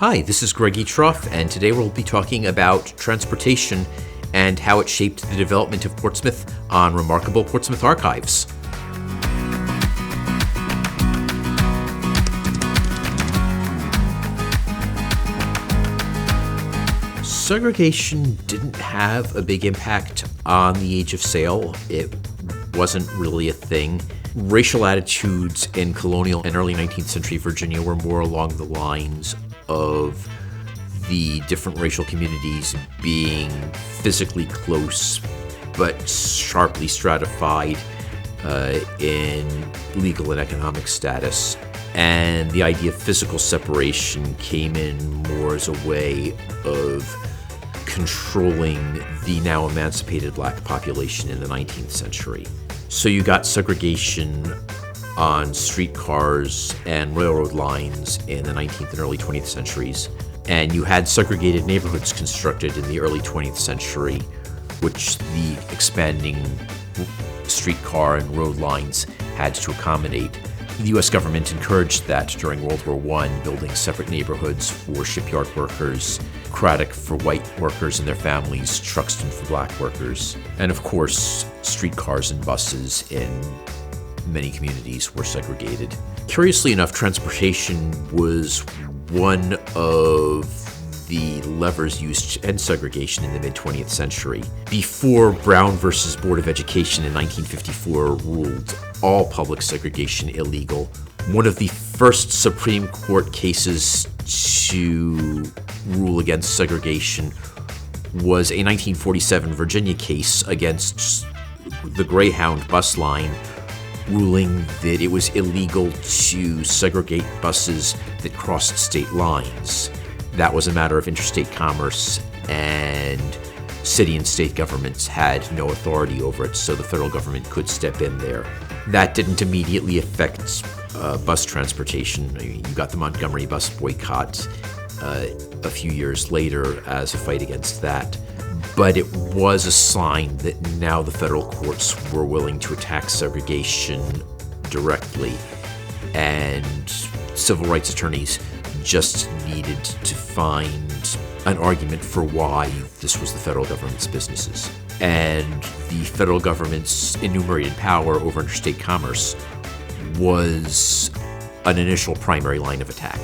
Hi, this is Greg E. Truff, and today we'll be talking about transportation and how it shaped the development of Portsmouth on Remarkable Portsmouth Archives. Segregation didn't have a big impact on the age of sail. It wasn't really a thing. Racial attitudes in colonial and early 19th century Virginia were more along the lines of the different racial communities being physically close but sharply stratified in legal and economic status. And the idea of physical separation came in more as a way of controlling the now emancipated black population in the 19th century. So you got segregation on streetcars and railroad lines in the 19th and early 20th centuries. And you had segregated neighborhoods constructed in the early 20th century, which the expanding streetcar and road lines had to accommodate. The U.S. government encouraged that during World War I, building separate neighborhoods for shipyard workers, Craddock for white workers and their families, Truxton for black workers, and of course, streetcars and buses in many communities were segregated. Curiously enough, transportation was one of the levers used to end segregation in the mid-20th century. Before Brown versus Board of Education in 1954 ruled all public segregation illegal, one of the first Supreme Court cases to rule against segregation was a 1947 Virginia case against the Greyhound bus line, ruling that it was illegal to segregate buses that crossed state lines. That was a matter of interstate commerce, and city and state governments had no authority over it, so the federal government could step in there. That didn't immediately affect bus transportation. I mean, you got the Montgomery bus boycott a few years later as a fight against that. But it was a sign that now the federal courts were willing to attack segregation directly, and civil rights attorneys just needed to find an argument for why this was the federal government's businesses. And the federal government's enumerated power over interstate commerce was an initial primary line of attack.